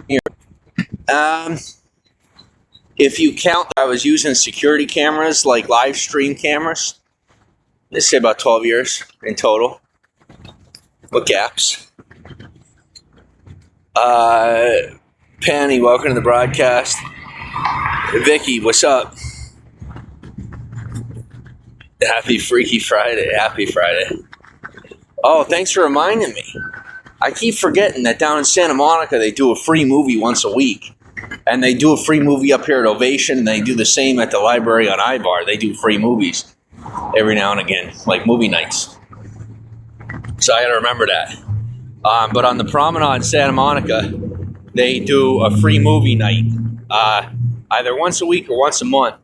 here. If you count, I was using security cameras, like live stream cameras. Let's say about 12 years in total. With gaps. Penny, welcome to the broadcast. Vicky, what's up? Happy Freaky Friday. Happy Friday. Oh, thanks for reminding me. I keep forgetting that down in Santa Monica, they do a free movie once a week. And they do a free movie up here at Ovation. And they do the same at the library on Ivar. They do free movies every now and again, like movie nights. So I got to remember that. But on the promenade in Santa Monica, they do a free movie night, either once a week or once a month.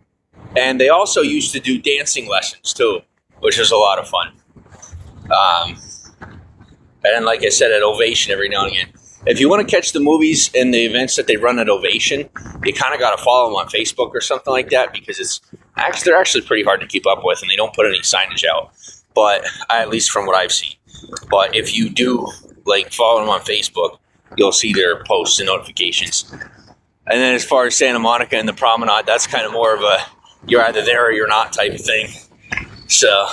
And they also used to do dancing lessons too, which was a lot of fun. And like I said, at Ovation every now and again. If you want to catch the movies and the events that they run at Ovation, you kind of got to follow them on Facebook or something like that, because they're actually pretty hard to keep up with, and they don't put any signage out. But at least from what I've seen. But if you do follow them on Facebook, you'll see their posts and notifications. And then as far as Santa Monica and the promenade, that's kind of more of a you're either there or you're not type of thing. So,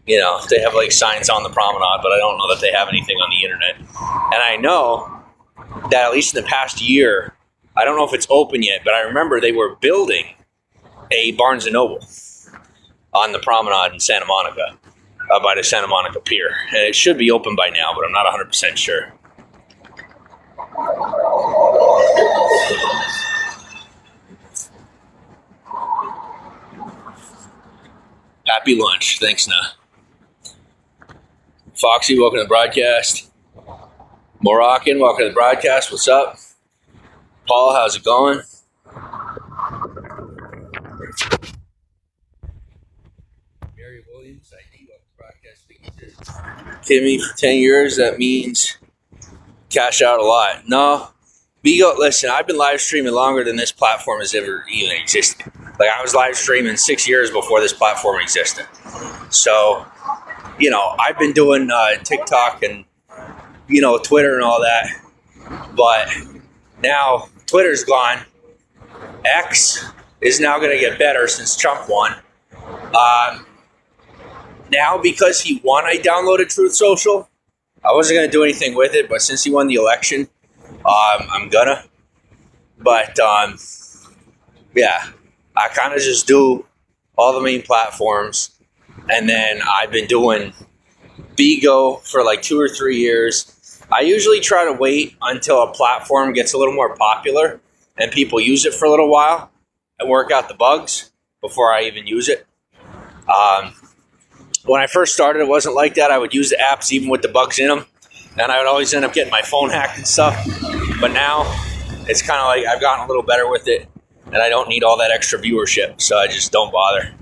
they have signs on the promenade, but I don't know that they have anything on the internet. And I know that at least in the past year, I don't know if it's open yet, but I remember they were building a Barnes & Noble on the promenade in Santa Monica, by the Santa Monica Pier. And it should be open by now, but I'm not 100% sure. Happy lunch. Thanks, Nah. Foxy, welcome to the broadcast. Moroccan, welcome to the broadcast. What's up? Paul, how's it going? Mary Williams, ID, welcome to the broadcast. Timmy, for 10 years, that means cash out a lot. No, Vigo, listen, I've been live streaming longer than this platform has ever even existed. I was live streaming 6 years before this platform existed. So, I've been doing TikTok and, Twitter and all that. But now Twitter's gone. X is now going to get better since Trump won. Now, because he won, I downloaded Truth Social. I wasn't going to do anything with it, but since he won the election, I'm gonna. But, yeah, I kind of just do all the main platforms. And then I've been doing Bigo for 2 or 3 years. I usually try to wait until a platform gets a little more popular and people use it for a little while and work out the bugs before I even use it. When I first started, it wasn't like that. I would use the apps even with the bugs in them, and I would always end up getting my phone hacked and stuff. But now it's kind of I've gotten a little better with it, and I don't need all that extra viewership, so I just don't bother,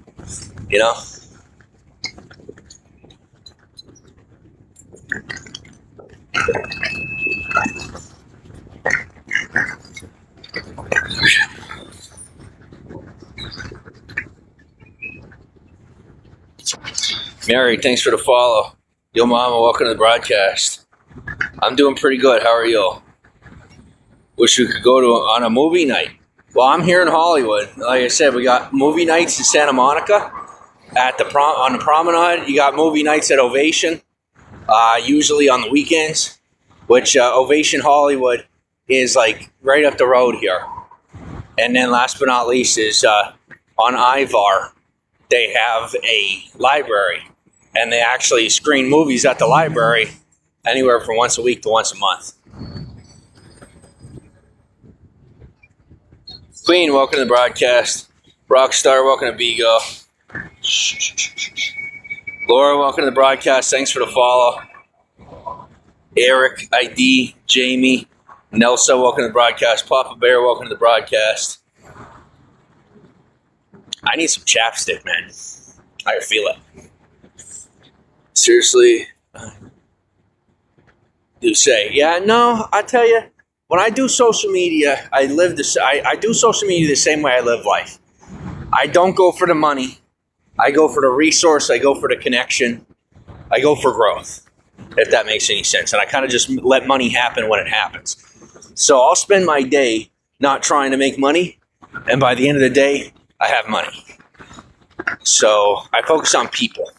Mary, thanks for the follow. Yo, Mama, welcome to the broadcast. I'm doing pretty good. How are you? Wish we could go on a movie night. Well, I'm here in Hollywood. Like I said, we got movie nights in Santa Monica on the promenade. You got movie nights at Ovation, usually on the weekends, which Ovation Hollywood is right up the road here. And then last but not least is on Ivar, they have a library, and they actually screen movies at the library anywhere from once a week to once a month. Queen, welcome to the broadcast. Rockstar, welcome to Bigo. Laura, welcome to the broadcast. Thanks for the follow. Eric, ID, Jamie, Nelsa, welcome to the broadcast. Papa Bear, welcome to the broadcast. I need some chapstick, man. I can feel it. Seriously. Do say, yeah, no, I tell you, when I do social media, I do social media the same way I live life. I don't go for the money. I go for the resource. I go for the connection. I go for growth, if that makes any sense. And I kind of just let money happen when it happens. So I'll spend my day not trying to make money, and by the end of the day, I have money. So I focus on people.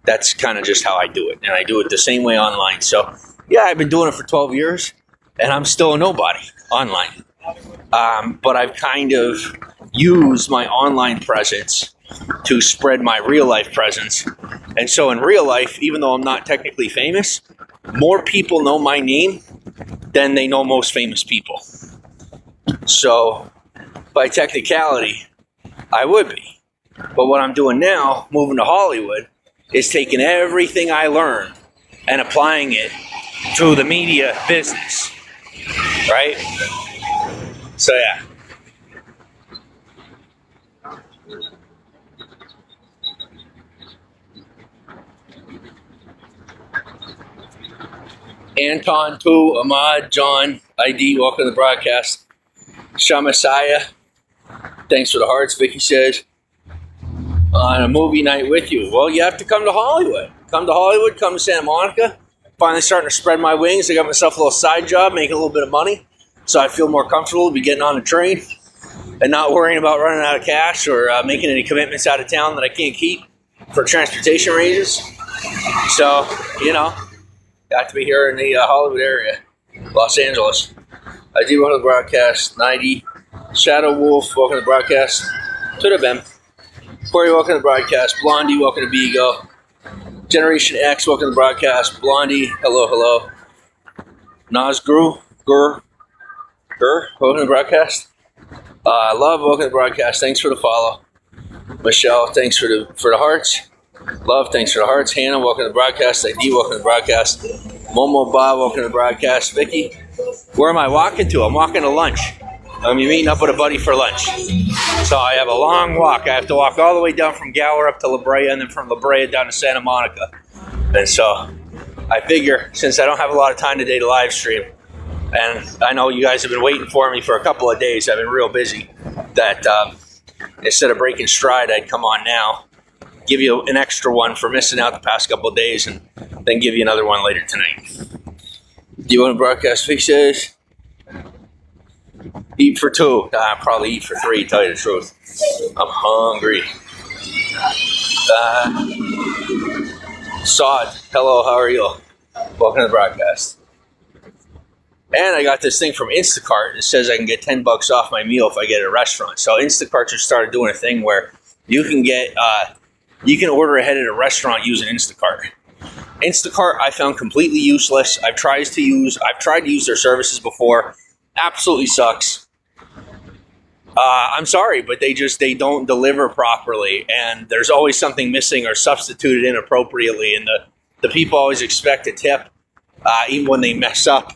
That's kind of just how I do it, and I do it the same way online. So yeah, I've been doing it for 12 years, and I'm still a nobody online. But I've kind of used my online presence to spread my real life presence. And so in real life, even though I'm not technically famous, more people know my name than they know most famous people. So by technicality, I would be. But what I'm doing now, moving to Hollywood, is taking everything I learned and applying it to the media business. Right? So yeah. Anton, Tu, Ahmad, John, ID, welcome to the broadcast. Shamasaya, thanks for the hearts, Vicky says. On a movie night with you. Well, you have to come to Hollywood. Come to Hollywood, come to Santa Monica. Finally starting to spread my wings. I got myself a little side job, making a little bit of money. So I feel more comfortable to be getting on the train and not worrying about running out of cash or making any commitments out of town that I can't keep for transportation ranges. So, got to be here in the Hollywood area, Los Angeles. I do welcome to the broadcast. 90. Shadow Wolf, welcome to the broadcast. To the Bem. Corey, welcome to the broadcast. Blondie, welcome to Bigo. Generation X, welcome to the broadcast. Blondie, hello. Nazgru, welcome to the broadcast. Love, welcome to the broadcast. Thanks for the follow. Michelle, thanks for the hearts. Love, thanks for the hearts. Hannah, welcome to the broadcast. ID, welcome to the broadcast. Momo Bob, welcome to the broadcast. Vicky, where am I walking to? I'm walking to lunch. I'm meeting up with a buddy for lunch. So I have a long walk. I have to walk all the way down from Gower up to La Brea, and then from La Brea down to Santa Monica. And so I figure, since I don't have a lot of time today to live stream, and I know you guys have been waiting for me for a couple of days, I've been real busy, that instead of breaking stride, I'd come on now, give you an extra one for missing out the past couple of days, and then give you another one later tonight. Do you want to broadcast fixes? Eat for two. Probably eat for three, to tell you the truth. I'm hungry. Sod, hello, how are you? Welcome to the broadcast. And I got this thing from Instacart. It says I can get $10 off my meal if I get at a restaurant. So Instacart just started doing a thing where you can get, you can order ahead at a restaurant using Instacart. Instacart I found completely useless. I've tried to use their services before. Absolutely sucks. I'm sorry, but they don't deliver properly, and there's always something missing or substituted inappropriately, and the people always expect a tip, even when they mess up,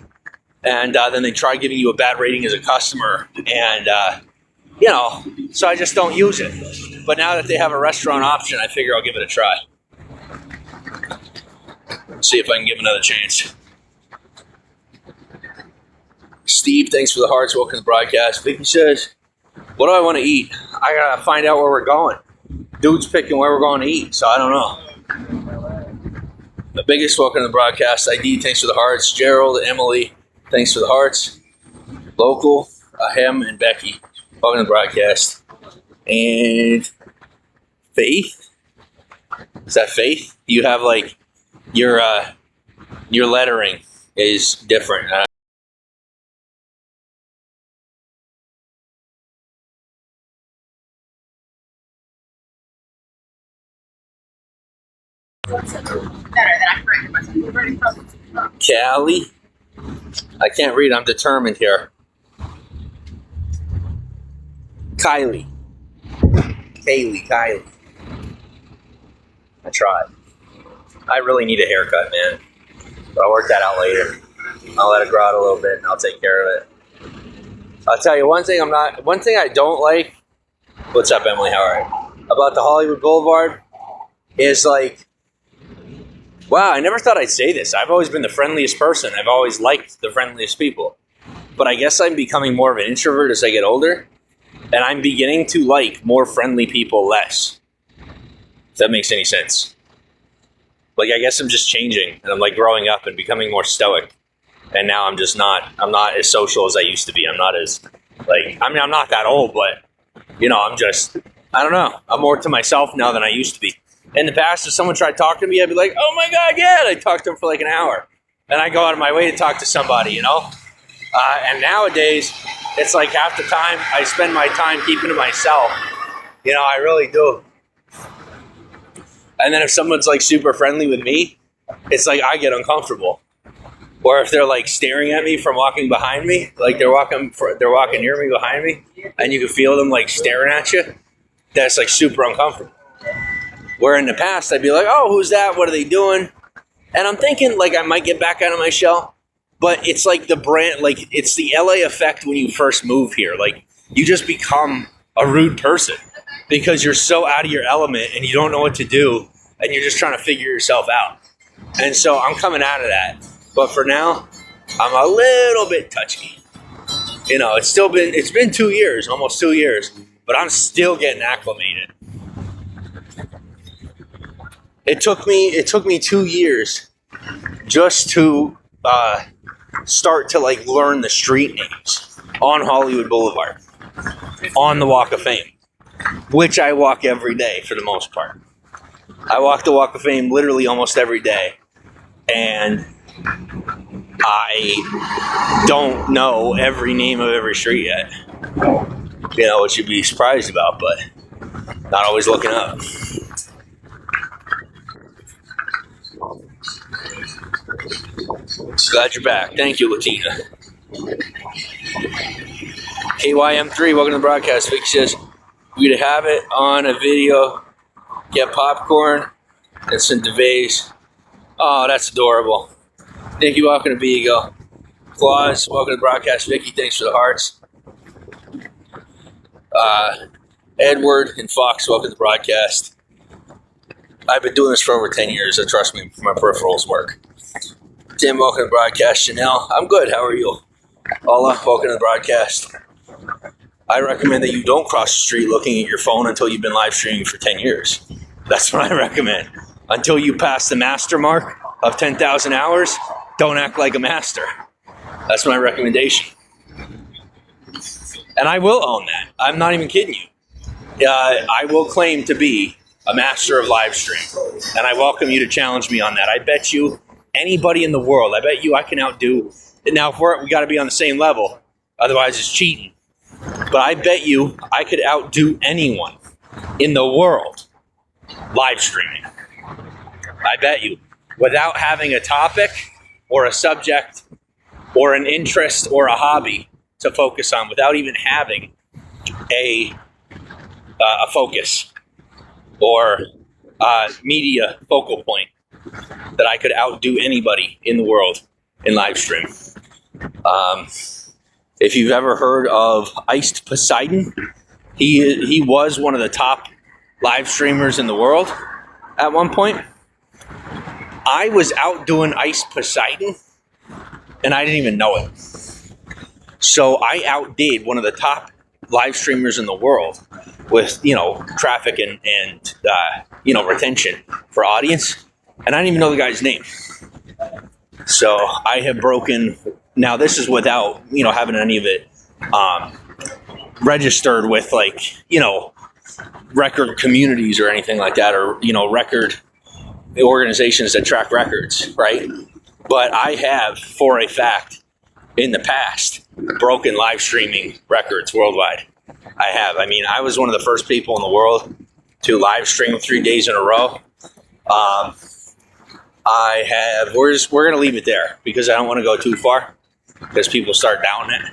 and then they try giving you a bad rating as a customer, and so I just don't use it. But now that they have a restaurant option, I figure I'll give it a try. See if I can give another chance. Steve, thanks for the hearts. Welcome to the broadcast. Vicky says, what do I want to eat? I gotta find out where we're going. Dude's picking where we're going to eat, so I don't know. The biggest, welcome to the broadcast. ID, thanks for the hearts. Gerald, Emily, thanks for the hearts. Local, Ahem, and Becky, welcome to the broadcast. And Faith? Is that Faith? You have like your lettering is different. Callie? I can't read, I'm determined here. Kylie. I tried. I really need a haircut, man. But I'll work that out later. I'll let it grow out a little bit and I'll take care of it. I'll tell you one thing I don't like. What's up, Emily? How are you? About the Hollywood Boulevard is like, wow, I never thought I'd say this. I've always been the friendliest person. I've always liked the friendliest people. But I guess I'm becoming more of an introvert as I get older. And I'm beginning to like more friendly people less. If that makes any sense. Like, I guess I'm just changing. And I'm like growing up and becoming more stoic. And now I'm just not. I'm not as social as I used to be. I'm not as I'm not that old, but I'm just. I don't know. I'm more to myself now than I used to be. In the past, if someone tried talking to me, I'd be like, "Oh my god, yeah!" And I'd talk to them for like an hour, and I go out of my way to talk to somebody, And nowadays, it's like half the time I spend my time keeping to myself. I really do. And then if someone's like super friendly with me, it's like I get uncomfortable. Or if they're like staring at me from walking behind me, like they're walking near me behind me, and you can feel them like staring at you, that's like super uncomfortable. Where in the past I'd be like, "Oh, who's that? What are they doing?" And I'm thinking like I might get back out of my shell, but it's like the brand, like it's the LA effect when you first move here. Like you just become a rude person because you're so out of your element and you don't know what to do, and you're just trying to figure yourself out. And so I'm coming out of that. But for now, I'm a little bit touchy. It's been 2 years, almost 2 years, but I'm still getting acclimated. It took me 2 years just to start to like learn the street names on Hollywood Boulevard, on the Walk of Fame, which I walk every day for the most part. I walk the Walk of Fame literally almost every day, and I don't know every name of every street yet. What you'd be surprised about, but not always looking up. Glad you're back. Thank you, Latina. KYM3, welcome to the broadcast. Vic says, we're going to have it on a video. Get popcorn and some Devays. Oh, that's adorable. Thank you, welcome to Vigo. Claus, welcome to the broadcast. Vicky, thanks for the hearts. Edward and Fox, welcome to the broadcast. I've been doing this for over 10 years, so trust me, my peripherals work. Tim, welcome to the broadcast. Janelle, I'm good. How are you? Ola, welcome to the broadcast. I recommend that you don't cross the street looking at your phone until you've been live streaming for 10 years. That's what I recommend. Until you pass the master mark of 10,000 hours, don't act like a master. That's my recommendation. And I will own that. I'm not even kidding you. I will claim to be a master of live stream. And I welcome you to challenge me on that. I bet you anybody in the world, I bet you I can outdo. Now, we got to be on the same level. Otherwise, it's cheating. But I bet you I could outdo anyone in the world live streaming. I bet you. Without having a topic or a subject or an interest or a hobby to focus on, without even having a focus or media focal point, that I could outdo anybody in the world in live stream. If you've ever heard of Iced Poseidon, he was one of the top live streamers in the world at one point. I was outdoing Iced Poseidon, and I didn't even know it. So I outdid one of the top live streamers in the world with, traffic and retention for audience. And I didn't even know the guy's name. So I have broken, now this is without, having any of it registered with record communities or anything like that, or, record organizations that track records, right? But I have, for a fact, in the past, broken live streaming records worldwide. I have. I was one of the first people in the world to live stream 3 days in a row. We're going to leave it there because I don't want to go too far because people start doubting it.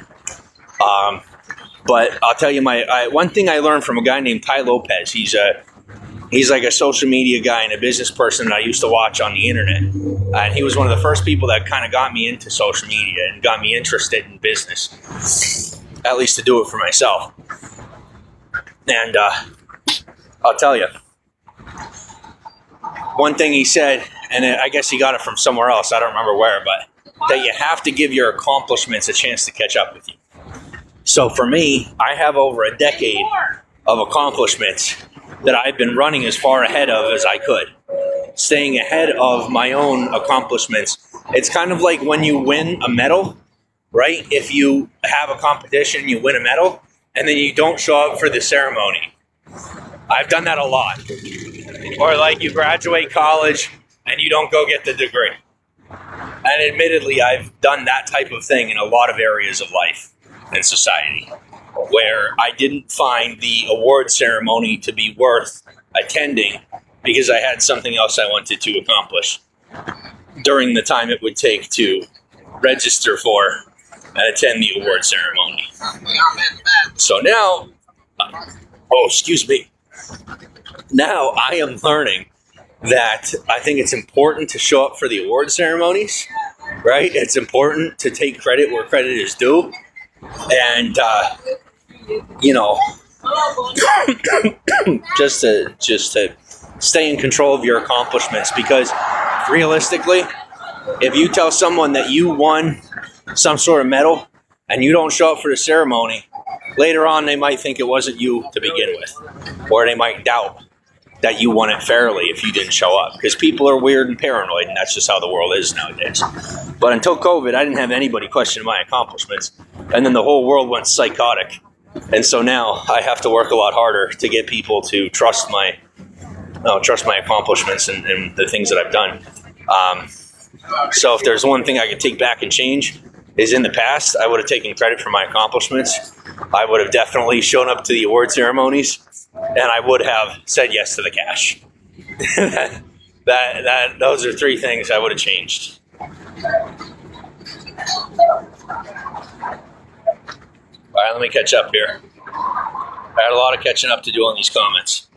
But I'll tell you one thing I learned from a guy named Ty Lopez. He's like a social media guy and a business person that I used to watch on the internet. And he was one of the first people that kind of got me into social media and got me interested in business, at least to do it for myself. And I'll tell you, one thing he said, and I guess he got it from somewhere else, I don't remember where, but that you have to give your accomplishments a chance to catch up with you. So for me, I have over a decade of accomplishments that I've been running as far ahead of as I could. staying ahead of my own accomplishments. It's kind of like when you win a medal, right? If you have a competition, you win a medal, and then you don't show up for the ceremony. I've done that a lot. Or like you graduate college and you don't go get the degree. And admittedly, I've done that type of thing in a lot of areas of life and society, where I didn't find the award ceremony to be worth attending because I had something else I wanted to accomplish during the time it would take to register for and attend the award ceremony. So now, excuse me. Now I am learning that I think it's important to show up for the award ceremonies, right? It's important to take credit where credit is due. And, just to stay in control of your accomplishments, because realistically, if you tell someone that you won some sort of medal and you don't show up for the ceremony, later on they might think it wasn't you to begin with, or they might doubt that you won it fairly if you didn't show up, because people are weird and paranoid, and that's just how the world is nowadays. But until COVID, I didn't have anybody question my accomplishments, and then the whole world went psychotic, and so now I have to work a lot harder to get people to trust my accomplishments and the things that I've done. So if there's one thing I could take back and change, is in the past I would have taken credit for my accomplishments. I would have definitely shown up to the award ceremonies, and I would have said yes to the cash. Those are three things I would have changed. All right, let me catch up here. I had a lot of catching up to do on these comments.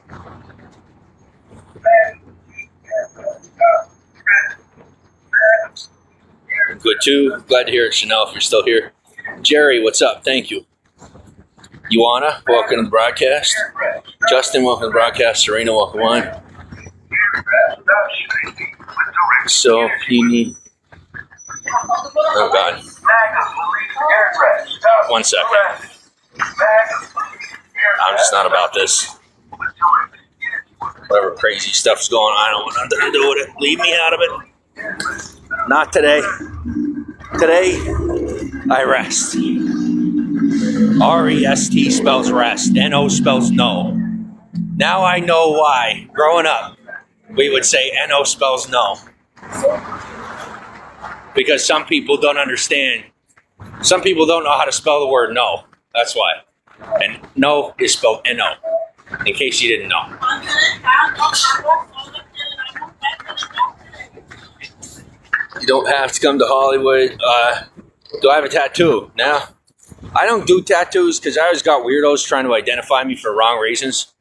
Good too. Glad to hear it, Chanel, if you're still here. Jerry, what's up? Thank you. Ioana, welcome to the broadcast. Justin, welcome to the broadcast. Serena, welcome on. So, Peony. Oh, God. 1 second. I'm just not about this. Whatever crazy stuff's going on, I don't want nothing to do with it. Leave me out of it. Not today. Today, I rest. R-E-S-T spells rest. N-O spells no. Now I know why, growing up, we would say N-O spells no. Because some people don't understand. Some people don't know how to spell the word no. That's why. And no is spelled N-O, in case you didn't know. You don't have to come to Hollywood. Do I have a tattoo? No. I don't do tattoos because I always got weirdos trying to identify me for wrong reasons.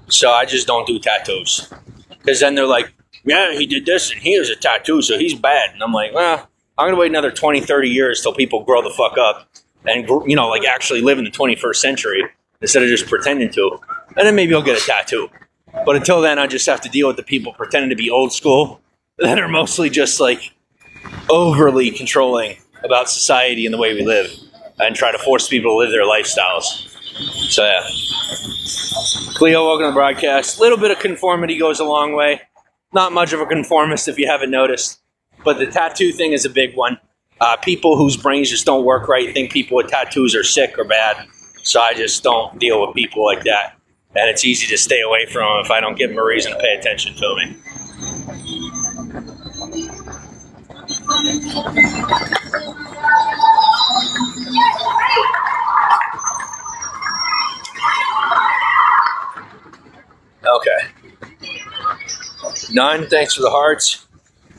So I just don't do tattoos. Because then they're like, yeah, he did this and he has a tattoo, so he's bad. And I'm like, well, I'm going to wait another 20, 30 years till people grow the fuck up and, like actually live in the 21st century instead of just pretending to. And then maybe I'll get a tattoo. But until then, I just have to deal with the people pretending to be old school that are mostly just like overly controlling about society and the way we live and try to force people to live their lifestyles. So, yeah. Cleo, welcome to the broadcast. A little bit of conformity goes a long way. Not much of a conformist if you haven't noticed. But the tattoo thing is a big one. People whose brains just don't work right think people with tattoos are sick or bad. So I just don't deal with people like that. And it's easy to stay away from them if I don't give them a reason to pay attention to me. Okay. None, thanks for the hearts.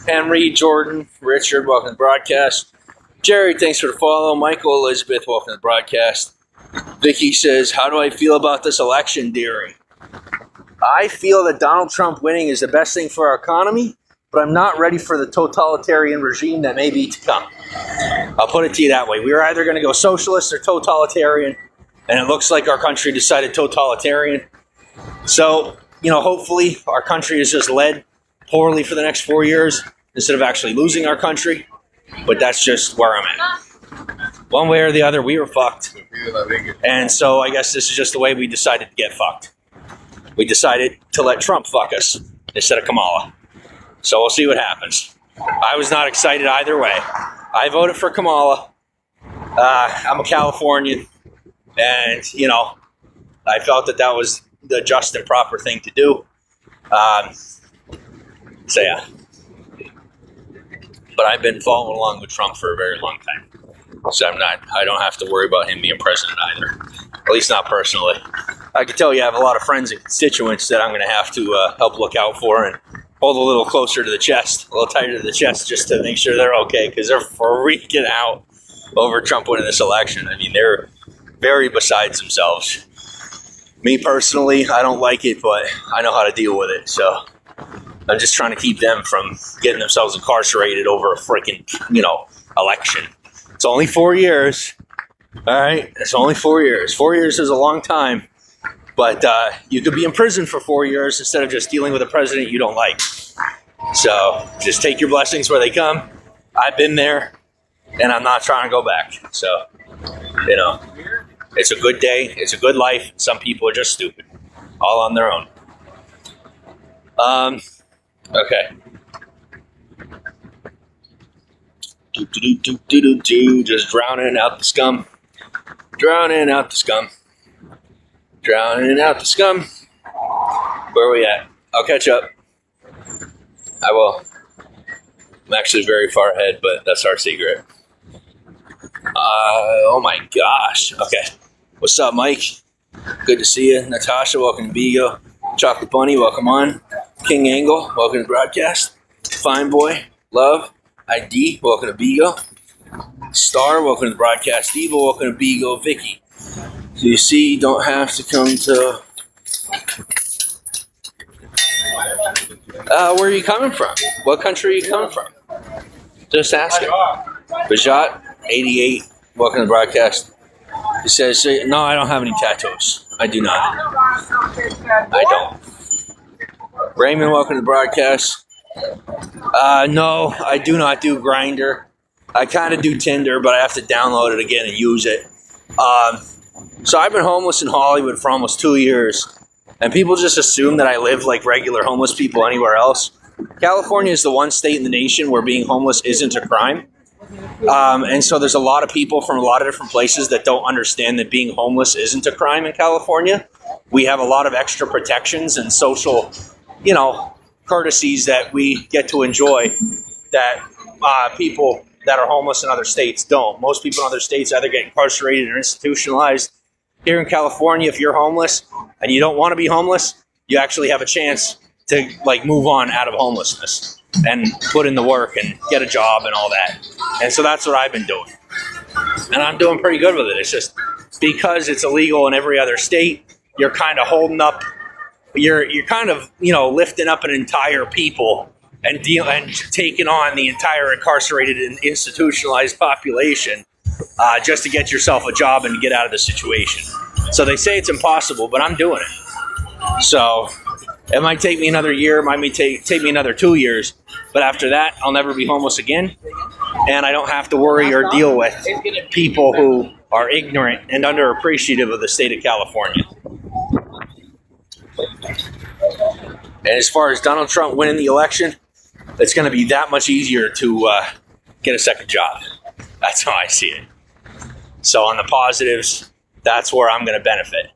Henry, Jordan, Richard, welcome to the broadcast. Jerry, thanks for the follow. Michael, Elizabeth, welcome to the broadcast. Vicky says, how do I feel about this election, dearie? I feel that Donald Trump winning is the best thing for our economy, but I'm not ready for the totalitarian regime that may be to come. I'll put it to you that way. We were either going to go socialist or totalitarian, and it looks like our country decided totalitarian. So, hopefully our country is just led poorly for the next 4 years instead of actually losing our country. But that's just where I'm at. One way or the other, we were fucked. And so I guess this is just the way we decided to get fucked. We decided to let Trump fuck us instead of Kamala. So we'll see what happens. I was not excited either way. I voted for Kamala. I'm a Californian, and I felt that was the just and proper thing to do. So yeah, but I've been following along with Trump for a very long time, so I don't have to worry about him being president either. At least not personally. I can tell you I have a lot of friends and constituents that I'm going to have to help look out for and hold a little closer to the chest, a little tighter to the chest, just to make sure they're okay, because they're freaking out over Trump winning this election. I mean, they're very besides themselves. Me personally, I don't like it, but I know how to deal with it. So I'm just trying to keep them from getting themselves incarcerated over a freaking, election. It's only 4 years. All right? It's only 4 years. 4 years is a long time. But you could be in prison for 4 years instead of just dealing with a president you don't like. So just take your blessings where they come. I've been there, and I'm not trying to go back. So, it's a good day. It's a good life. Some people are just stupid, all on their own. Okay. Just drowning out the scum. Drowning out the scum. Drowning out the scum. Where are we at? I'll catch up. I will. I'm actually very far ahead, but that's our secret. Oh my gosh. Okay. What's up, Mike? Good to see you. Natasha, welcome to Bigo. Chocolate Bunny, welcome on. King Angle, welcome to broadcast. Fine Boy, Love, ID, welcome to Bigo. Star, welcome to the broadcast. Evil, welcome to Bigo. Vicky. So you see, you don't have to come to... where are you coming from? What country are you coming from? Just asking. Bajat, 88, welcome to the broadcast. He says, no, I don't have any tattoos. I do not. I don't. Raymond, welcome to the broadcast. No, I do not do Grindr. I kind of do Tinder, but I have to download it again and use it. So I've been homeless in Hollywood for almost 2 years, and people just assume that I live like regular homeless people anywhere else. California is the one state in the nation where being homeless isn't a crime. And so there's a lot of people from a lot of different places that don't understand that being homeless isn't a crime in California. We have a lot of extra protections and social, courtesies that we get to enjoy that people that are homeless in other states don't. Most people in other states either get incarcerated or institutionalized. Here in California, if you're homeless and you don't want to be homeless, you actually have a chance to move on out of homelessness and put in the work and get a job and all that. And so that's what I've been doing. And I'm doing pretty good with it. It's just because it's illegal in every other state, you're kind of holding up, you're kind of, lifting up an entire people and taking on the entire incarcerated and institutionalized population just to get yourself a job and to get out of the situation. So they say it's impossible, but I'm doing it. So it might take me another year, it might take me another 2 years, but after that, I'll never be homeless again, and I don't have to worry or deal with people who are ignorant and underappreciative of the state of California. And as far as Donald Trump winning the election, it's going to be that much easier to get a second job. That's how I see it. So on the positives, that's where I'm going to benefit.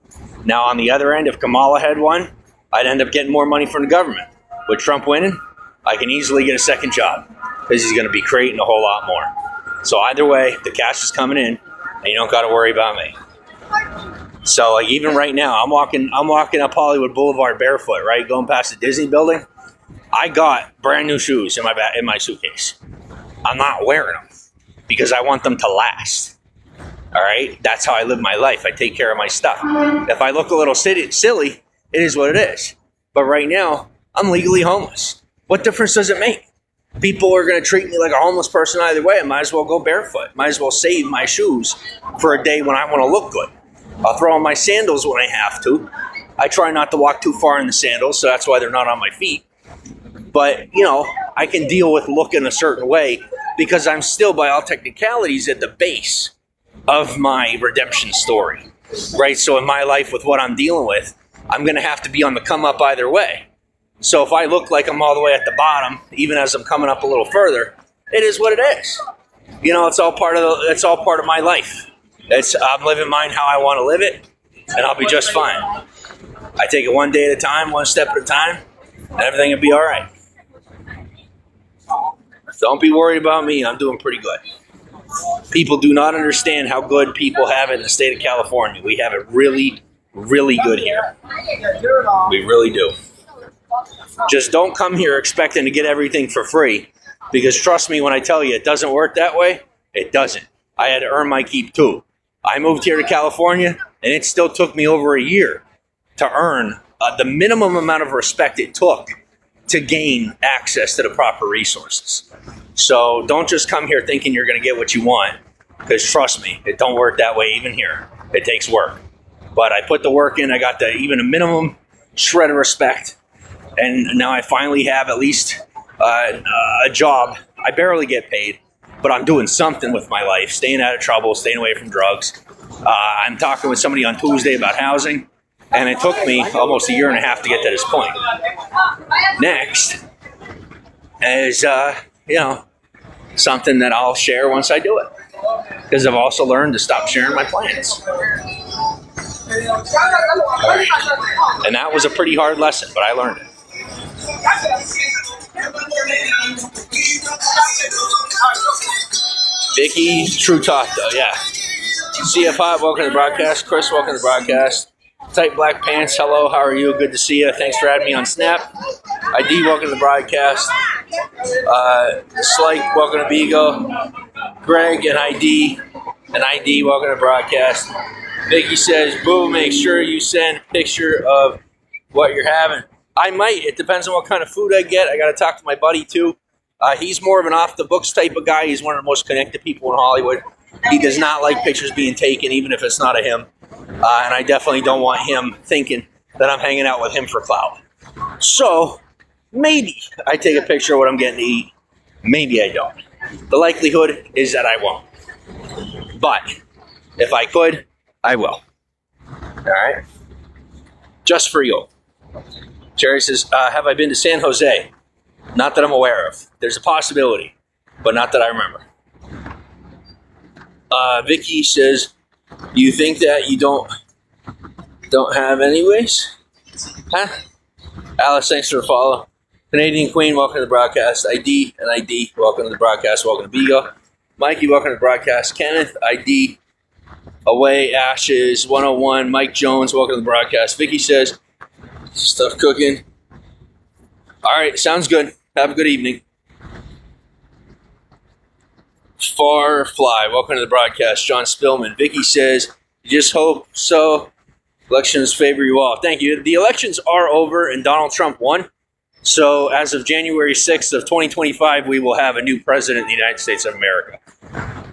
Now on the other end, if Kamala had won, I'd end up getting more money from the government. With Trump winning, I can easily get a second job because he's going to be creating a whole lot more. So either way, the cash is coming in, and you don't got to worry about me. So even right now, I'm walking up Hollywood Boulevard barefoot, right, going past the Disney building. I got brand new shoes in my suitcase. I'm not wearing them because I want them to last. All right, that's how I live my life. I take care of my stuff. If I look a little silly, it is what it is. But right now, I'm legally homeless. What difference does it make? People are going to treat me like a homeless person either way. I might as well go barefoot. Might as well save my shoes for a day when I want to look good. I'll throw on my sandals when I have to. I try not to walk too far in the sandals, so that's why they're not on my feet. But, I can deal with looking a certain way because I'm still, by all technicalities, at the base of my redemption story, right? So in my life with what I'm dealing with, I'm going to have to be on the come up either way. So if I look like I'm all the way at the bottom, even as I'm coming up a little further, it is what it is. It's all part of my life. I'm living mine how I want to live it, and I'll be just fine. I take it one day at a time, one step at a time, and everything will be all right. Don't be worried about me. I'm doing pretty good. People do not understand how good people have it in the state of California. We have it really, really good here. We really do. Just don't come here expecting to get everything for free, because trust me when I tell you, it doesn't work that way. It doesn't. I had to earn my keep too. I moved here to California, and it still took me over a year to earn the minimum amount of respect it took to gain access to the proper resources. So don't just come here thinking you're going to get what you want, because trust me, it don't work that way even here. It takes work. But I put the work in. I got even a minimum shred of respect, and now I finally have at least a job. I barely get paid, but I'm doing something with my life, staying out of trouble, staying away from drugs. I'm talking with somebody on Tuesday about housing, and it took me almost a year and a half to get to this point. Next is, something that I'll share once I do it, because I've also learned to stop sharing my plans. Right. And that was a pretty hard lesson, but I learned it. Vicky, True Talk, though, yeah. CF Hot, welcome to the broadcast. Chris, welcome to the broadcast. Tight Black Pants, hello, how are you? Good to see you. Thanks for having me on Snap. ID, welcome to the broadcast. Slike, welcome to Bigo. Greg and ID, welcome to the broadcast. Vicky says, boo, make sure you send a picture of what you're having. I might. It depends on what kind of food I get. I got to talk to my buddy, too. He's more of an off-the-books type of guy. He's one of the most connected people in Hollywood. He does not like pictures being taken, even if it's not of him. And I definitely don't want him thinking that I'm hanging out with him for clout. So, maybe I take a picture of what I'm getting to eat. Maybe I don't. The likelihood is that I won't. But, if I could, I will. All right? Just for you. Jerry says, have I been to San Jose? Not that I'm aware of. There's a possibility, but not that I remember. Vicky says, do you think that you don't have anyways? Huh? Alice, thanks for the follow. Canadian Queen, welcome to the broadcast. ID, welcome to the broadcast. Welcome to Bigo. Mikey, welcome to the broadcast. Kenneth, ID, Away, Ashes, 101. Mike Jones, welcome to the broadcast. Vicky says, stuff cooking. All right, sounds good. Have a good evening. Farfly, welcome to the broadcast. John Spillman. Vicky says, just hope so. Elections favor you all. Thank you. The elections are over and Donald Trump won. So as of January 6th of 2025, we will have a new president in the United States of America.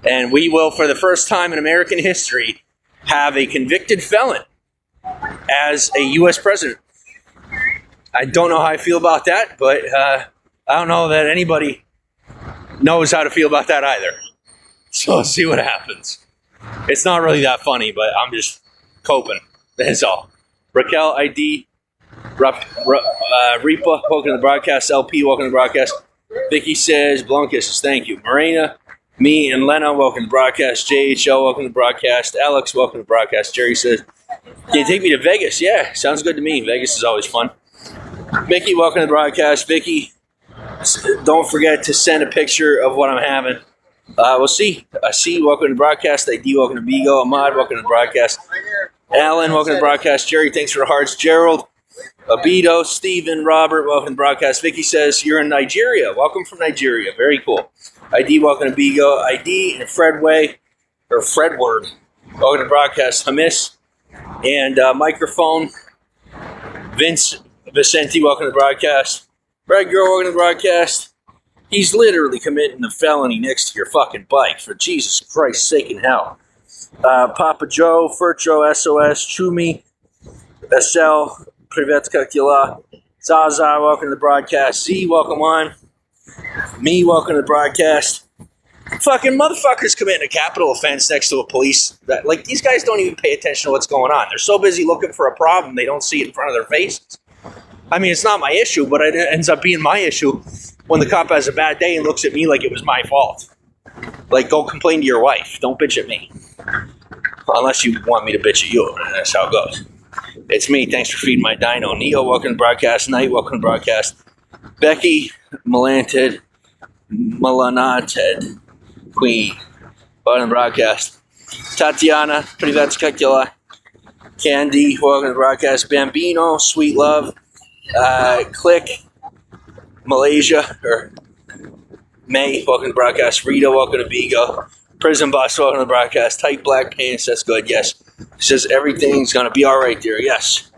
And we will, for the first time in American history, have a convicted felon as a U.S. president. I don't know how I feel about that, but I don't know that anybody knows how to feel about that either. So let's see what happens. It's not really that funny, but I'm just coping. That's all. Raquel, ID, Repa, welcome to the broadcast. LP, welcome to the broadcast. Vicky says, blown kisses, thank you. Marina, me and Lena, welcome to the broadcast. JHL, welcome to the broadcast. Alex, welcome to the broadcast. Jerry says, can you take me to Vegas? Yeah, sounds good to me. Vegas is always fun. Mickey, welcome to the broadcast. Vicky, don't forget to send a picture of what I'm having. We'll see. C, welcome to the broadcast. ID, welcome to Bigo. Ahmad, welcome to the broadcast. Alan, welcome to the broadcast. Jerry, thanks for the hearts. Gerald, Abido, Stephen, Robert, welcome to the broadcast. Vicky says, you're in Nigeria. Welcome from Nigeria. Very cool. ID, welcome to Bigo. ID and Fredward, welcome to the broadcast. Hamis and microphone. Vince Vicente, welcome to the broadcast. Brad Girl, welcome to the broadcast. He's literally committing a felony next to your fucking bike, for Jesus Christ's sake in hell. Papa Joe, Furcho, SOS, Chumi, SL, Privetka Kila, Zaza, welcome to the broadcast. Z, welcome on. Me, welcome to the broadcast. Fucking motherfuckers committing a capital offense next to a police. Like, these guys don't even pay attention to what's going on. They're so busy looking for a problem, they don't see it in front of their faces. I mean, it's not my issue, but it ends up being my issue when the cop has a bad day and looks at me like it was my fault. Like, go complain to your wife. Don't bitch at me. Unless you want me to bitch at you. That's how it goes. It's me. Thanks for feeding my dino. Neo, welcome to the broadcast. Knight, welcome to the broadcast. Becky, Melanted, Queen, welcome to the broadcast. Tatiana, Privet Skekula. Candy, welcome to the broadcast. Bambino, Sweet Love. Click, Malaysia, or May, welcome to the broadcast. Rita, welcome to Vigo. Prison Bus, welcome to the broadcast. Tight black pants, that's good, yes. She says everything's going to be all right there, yes.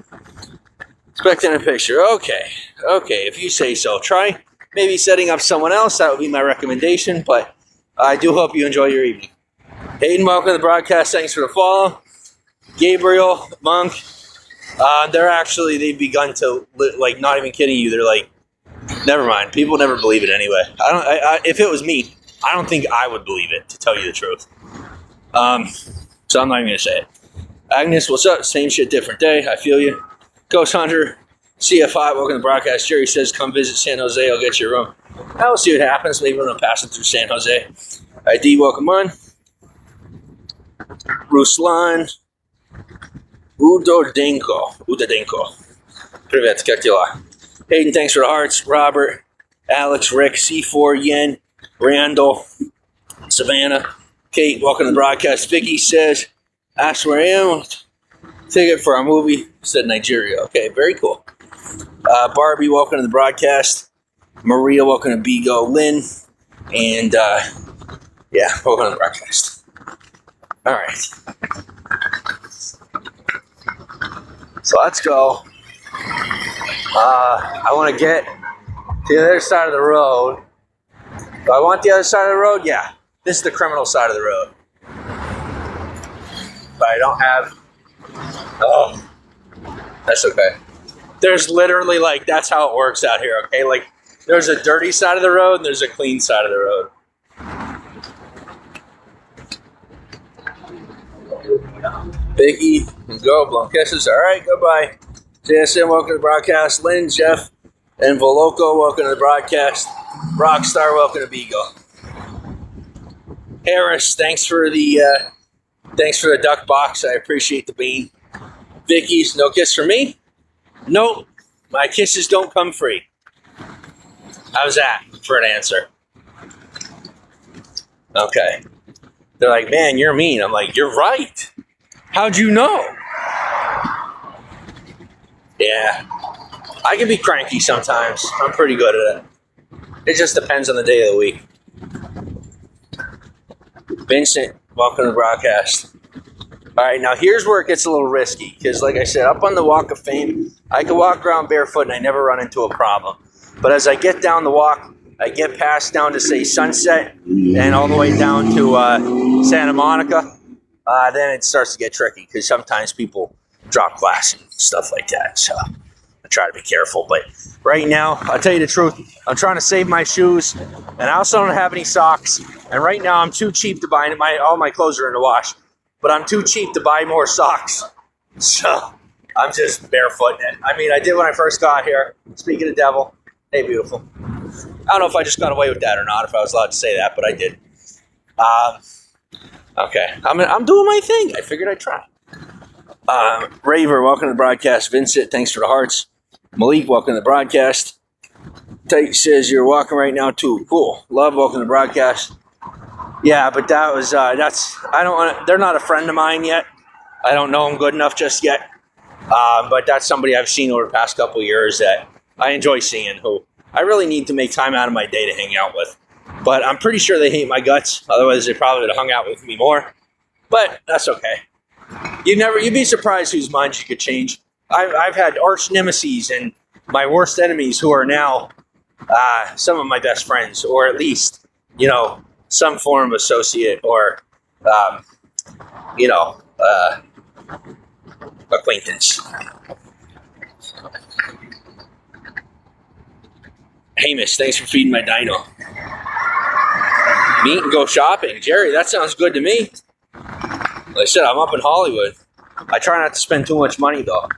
Expecting a picture, okay, if you say so. Try maybe setting up someone else, that would be my recommendation, but I do hope you enjoy your evening. Hayden, welcome to the broadcast, thanks for the follow. Gabriel, Monk, they've begun to, like, not even kidding you, they're like, never mind, people never believe it anyway. If it was me, I don't think I would believe it, to tell you the truth. So I'm not even going to say it. Agnes, what's up? Same shit, different day. I feel you. Ghost Hunter, CF5, welcome to the broadcast. Jerry says, come visit San Jose. I'll get you a room. I'll see what happens. Maybe when I'm passing through San Jose. ID, welcome on. Ruslan, Udodenko. Privet, Kektila. Hayden, thanks for the hearts. Robert, Alex, Rick, C4, Yen, Randall, Savannah, Kate, welcome to the broadcast. Vicky says, ask where I am. Ticket for our movie. Said Nigeria. Okay, very cool. Barbie, welcome to the broadcast. Maria, welcome to Bigo. Lynn, and welcome to the broadcast. All right. So let's go. I want to get to the other side of the road. Do I want the other side of the road? Yeah. This is the criminal side of the road. But I don't have... Oh. That's okay. There's literally, like, that's how it works out here, okay? Like, there's a dirty side of the road and there's a clean side of the road. Biggie, go, Blumkisses. All right, goodbye. JSM, welcome to the broadcast. Lynn, Jeff, and Voloco, welcome to the broadcast. Rockstar, welcome to Bigo. Harris, thanks for the duck box. I appreciate the bean. Vicky's, no kiss for me? Nope. My kisses don't come free. How's that for an answer? Okay. They're like, man, you're mean. I'm like, you're right. How'd you know? Yeah. I can be cranky sometimes. I'm pretty good at it. It just depends on the day of the week. Vincent, welcome to the broadcast. All right, now here's where it gets a little risky. Because like I said, up on the Walk of Fame, I can walk around barefoot and I never run into a problem. But as I get down the walk, I get past down to, say, Sunset and all the way down to Santa Monica. Then it starts to get tricky because sometimes people drop glass and stuff like that. So I try to be careful. But right now, I'll tell you the truth, I'm trying to save my shoes. And I also don't have any socks. And right now, I'm too cheap to buy all my clothes are in the wash. But I'm too cheap to buy more socks. So I'm just barefooting it. I mean, I did when I first got here. Speaking of devil, hey, beautiful. I don't know if I just got away with that or not, if I was allowed to say that, but I did. Okay, I'm doing my thing. I figured I'd try. Raver, welcome to the broadcast. Vincent, thanks for the hearts. Malik, welcome to the broadcast. Tate says you're walking right now too. Cool. Love, welcome to the broadcast. Yeah, but that was they're not a friend of mine yet. I don't know them good enough just yet. But that's somebody I've seen over the past couple of years that I enjoy seeing, who I really need to make time out of my day to hang out with. But I'm pretty sure they hate my guts. Otherwise, they probably would have hung out with me more. But that's okay. You'd be surprised whose minds you could change. I've had arch nemesis and my worst enemies who are now some of my best friends, or at least, some form of associate or, acquaintance. Hamish, thanks for feeding my dino. Meet and go shopping. Jerry, that sounds good to me. Like I said, I'm up in Hollywood. I try not to spend too much money, though.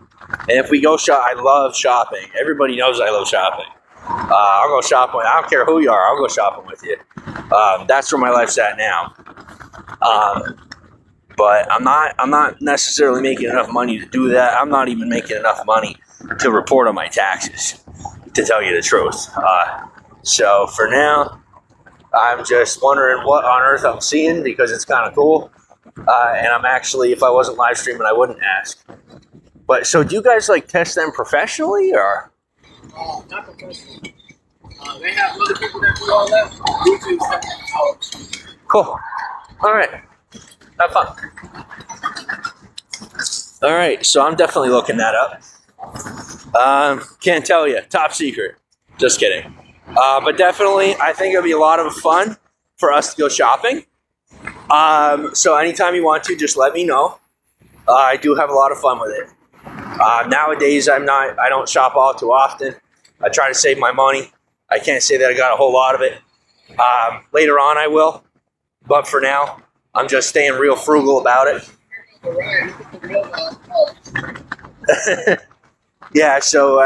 And if we go shop, I love shopping. Everybody knows I love shopping. I'll go shopping. I don't care who you are. I'll go shopping with you. That's where my life's at now. But I'm not necessarily making enough money to do that. I'm not even making enough money to report on my taxes, to tell you the truth. So for now, I'm just wondering what on earth I'm seeing because it's kind of cool. And I'm actually, if I wasn't live streaming, I wouldn't ask. But so do you guys like test them professionally or? Not professionally. They have other people that do all that. YouTube. Cool. All right. Have fun. All right. So I'm definitely looking that up. Can't tell you. Top secret. Just kidding. But definitely, I think it'll be a lot of fun for us to go shopping. So anytime you want to, just let me know. I do have a lot of fun with it. Nowadays, I don't shop all too often. I try to save my money. I can't say that I got a whole lot of it. Later on, I will. But for now, I'm just staying real frugal about it. Yeah, so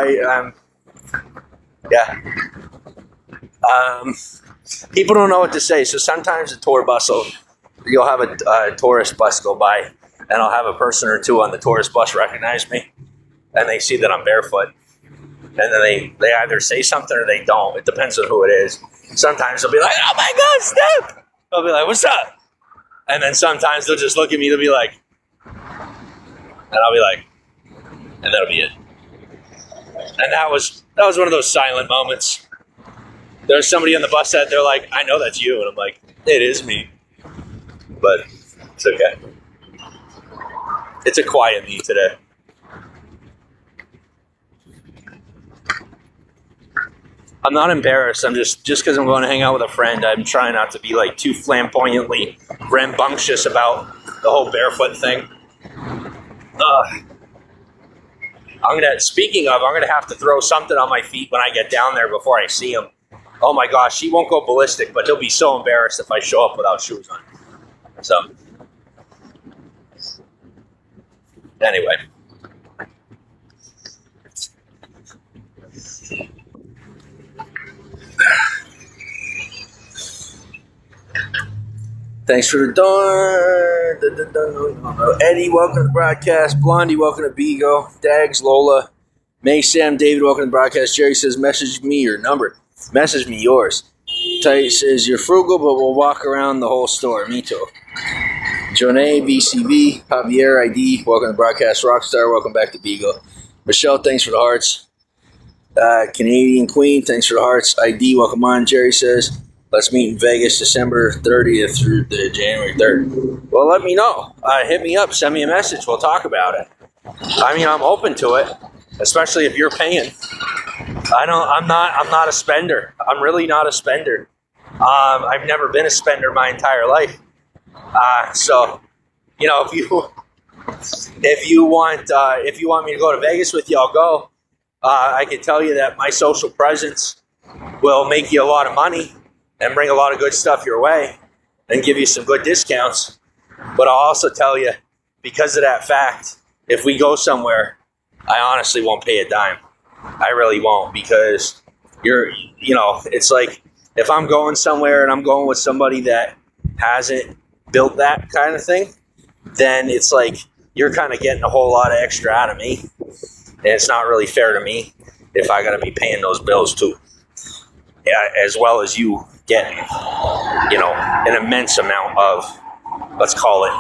people don't know what to say. So sometimes a tour bus you'll have a tourist bus go by, and I'll have a person or two on the tourist bus recognize me, and they see that I'm barefoot. And then they either say something or they don't. It depends on who it is. Sometimes they'll be like, "Oh my God, stop!" I'll be like, "What's up?" And then sometimes they'll just look at me. They'll be like, and I'll be like, and that'll be it. And that was one of those silent moments. There's somebody on the bus that they're like, "I know that's you," and I'm like, "It is me," but it's okay. It's a quiet me today. I'm not embarrassed. I'm just because I'm going to hang out with a friend, I'm trying not to be like too flamboyantly rambunctious about the whole barefoot thing. Speaking of, I'm gonna have to throw something on my feet when I get down there before I see him. Oh my gosh, he won't go ballistic, but he'll be so embarrassed if I show up without shoes on. So anyway. Thanks for the darn. Eddie, welcome to the broadcast. Blondie, welcome to Bigo. Dags, Lola. May, Sam, David, welcome to the broadcast. Jerry says, message me your number. Message me yours. Tight says, you're frugal, but we'll walk around the whole store. Me too. Jonae, BCB, Javier, ID, welcome to the broadcast. Rockstar, welcome back to Bigo. Michelle, thanks for the hearts. Canadian Queen, thanks for the hearts. ID, welcome on. Jerry says, let's meet in Vegas December 30th through the January 3rd. Well, let me know. Hit me up. Send me a message. We'll talk about it. I mean, I'm open to it, especially if you're paying. I'm not a spender. I'm really not a spender. I've never been a spender my entire life. So, if you want me to go to Vegas with you, I'll go. I can tell you that my social presence will make you a lot of money and bring a lot of good stuff your way and give you some good discounts. But I'll also tell you, because of that fact, if we go somewhere, I honestly won't pay a dime. I really won't, because it's like if I'm going somewhere and I'm going with somebody that hasn't built that kind of thing, then it's like you're kind of getting a whole lot of extra out of me. And it's not really fair to me if I got to be paying those bills too. Yeah, as well as you getting, an immense amount of, let's call it,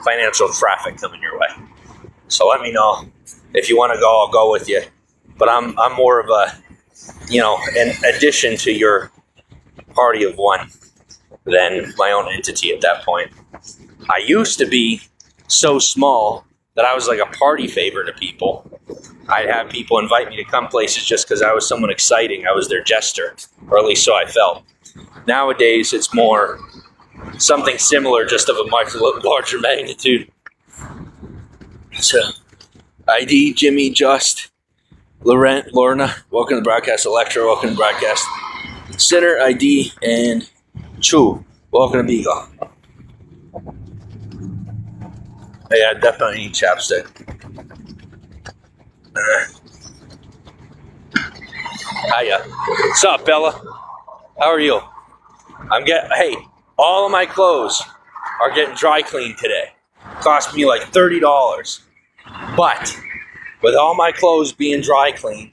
financial traffic coming your way. So let me know. If you want to go, I'll go with you. But I'm more of a, an addition to your party of one than my own entity at that point. I used to be so small that I was like a party favor to people. I'd have people invite me to come places just because I was someone exciting. I was their jester, or at least so I felt. Nowadays, it's more something similar, just of a much larger magnitude. So, ID, Jimmy, Just, Laurent, Lorna, welcome to the broadcast. Electra, welcome to the broadcast. Sinner, ID, and Chu, welcome to Beagle. Yeah, definitely need chapstick. Hiya. What's up, Bella? How are you? Hey, all of my clothes are getting dry cleaned today. Cost me like $30. But with all my clothes being dry cleaned,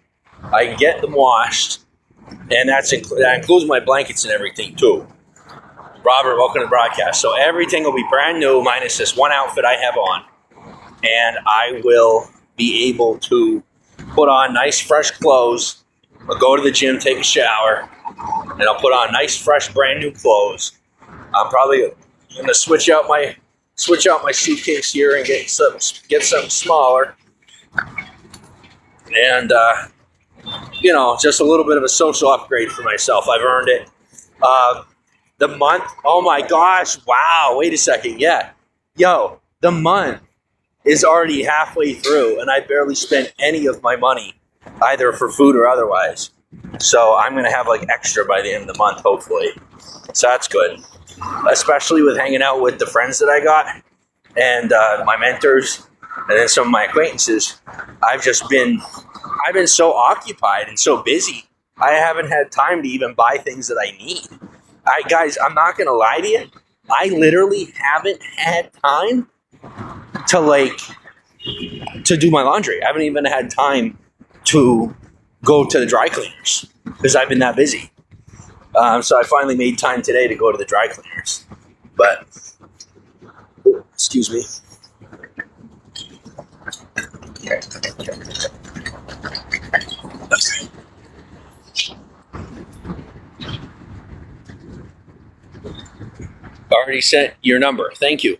I can get them washed, and that includes my blankets and everything too. Robert, welcome to the broadcast. So everything will be brand new minus this one outfit I have on, and I will be able to put on nice fresh clothes. I'll go to the gym, take a shower, and I'll put on nice fresh brand new clothes. I'm probably gonna switch out my suitcase here and get something smaller, and just a little bit of a social upgrade for myself. I've earned it. The month, oh my gosh, wow, wait a second, yeah. Yo, the month is already halfway through, and I barely spent any of my money, either for food or otherwise. So I'm going to have like extra by the end of the month, hopefully. So that's good. Especially with hanging out with the friends that I got, and my mentors, and then some of my acquaintances. I've been so occupied and so busy, I haven't had time to even buy things that I need. Guys, I'm not going to lie to you. I literally haven't had time to do my laundry. I haven't even had time to go to the dry cleaners because I've been that busy. So I finally made time today to go to the dry cleaners. But, excuse me. Okay. Already sent your number. Thank you.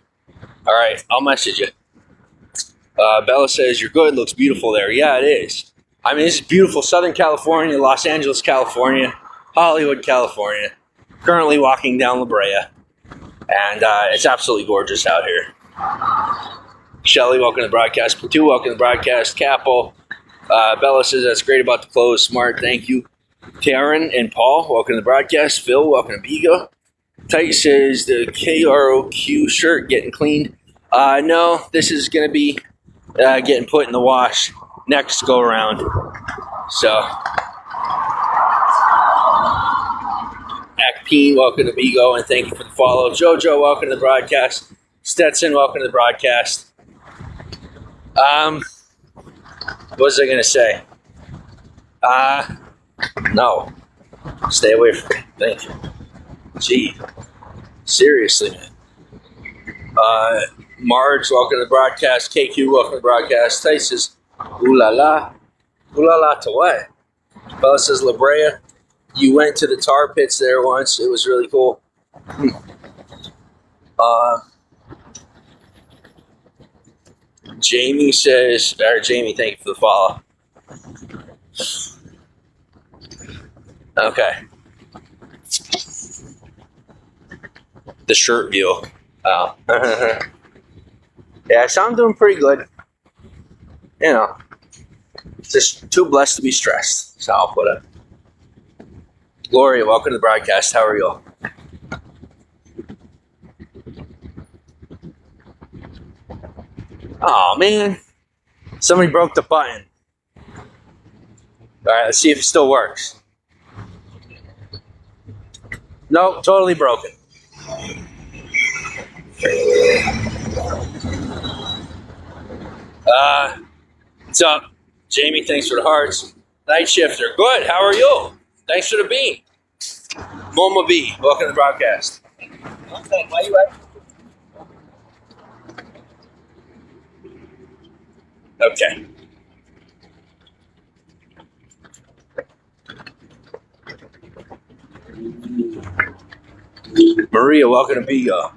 All right, I'll message you. Bella says, you're good. Looks beautiful there. Yeah, it is. I mean, this is beautiful. Southern California, Los Angeles, California, Hollywood, California. Currently walking down La Brea. And it's absolutely gorgeous out here. Shelly, welcome to the broadcast. Platoon, welcome to the broadcast. Capel. Bella says, that's great about the clothes. Smart, thank you. Taryn and Paul, welcome to the broadcast. Phil, welcome to Bigo. Tight says, the KROQ shirt getting cleaned. No, this is going to be getting put in the wash next go around. So, Akpeen, welcome to Bigo, and thank you for the follow. Jojo, welcome to the broadcast. Stetson, welcome to the broadcast. What was I going to say? No. Stay away from me. Thank you. Gee. Seriously, man. Marge, welcome to the broadcast. KQ, welcome to the broadcast. Tice says, ooh la la. Ooh la la to what? Bella says, La Brea, you went to the tar pits there once. It was really cool. Jamie says, Jamie, thank you for the follow. Okay. The shirt view. Oh. Yeah, so I'm doing pretty good. Just too blessed to be stressed. So I'll put it. Gloria, welcome to the broadcast. How are you? Oh, man. Somebody broke the button. All right, let's see if it still works. Nope, totally broken. What's up? Jamie, thanks for the hearts. Night Shifter, good. How are you? Thanks for the bean. Moma B, welcome to the broadcast. Why you at? Okay. Maria, welcome to Bigo.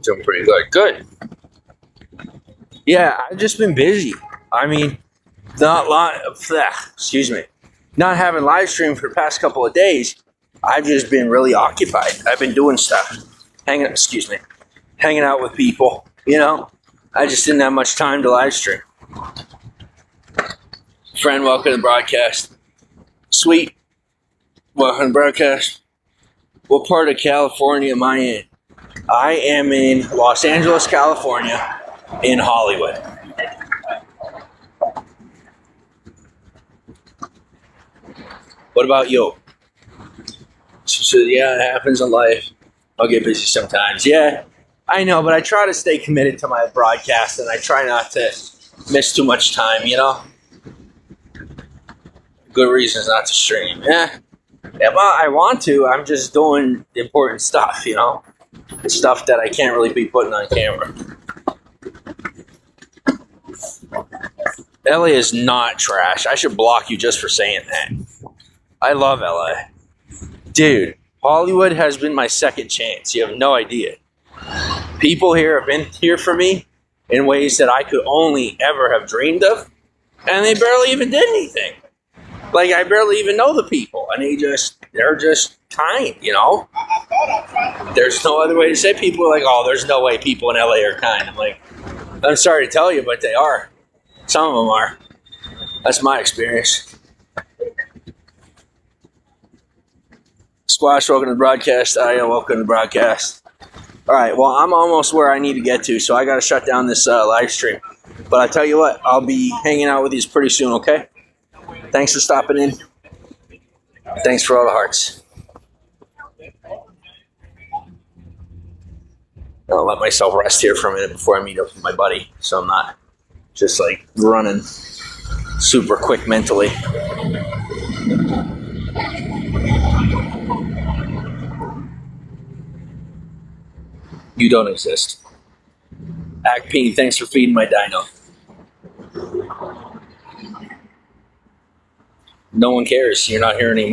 Doing pretty good. Good. Yeah, I've just been busy. I mean, not having live stream for the past couple of days. I've just been really occupied. I've been doing stuff, hanging out with people. I just didn't have much time to live stream. Friend, welcome to the broadcast. Sweet, welcome to the broadcast. What part of California am I in? I am in Los Angeles, California, in Hollywood. What about you? So yeah, it happens in life. I'll get busy sometimes. Yeah, I know, but I try to stay committed to my broadcast, and I try not to miss too much time, you know? Good reasons not to stream. Yeah, well, I want to. I'm just doing important stuff, you know? Stuff that I can't really be putting on camera. LA is not trash. I should block you just for saying that. I love LA. Dude, Hollywood has been my second chance. You have no idea. People here have been here for me in ways that I could only ever have dreamed of, and they barely even did anything. Like, I barely even know the people, and they're just kind, you know? There's no other way to say. People are like, oh, there's no way people in LA are kind. I'm like, I'm sorry to tell you, but they are. Some of them are. That's my experience. Squash, welcome to the broadcast. Aya, welcome to the broadcast. All right, well, I'm almost where I need to get to, so I got to shut down this live stream. But I tell you what, I'll be hanging out with you pretty soon, okay? Thanks for stopping in. Thanks for all the hearts. I'll let myself rest here for a minute before I meet up with my buddy, so I'm not just like running super quick mentally. You don't exist. Acpeen, thanks for feeding my dino. No one cares. You're not here anymore.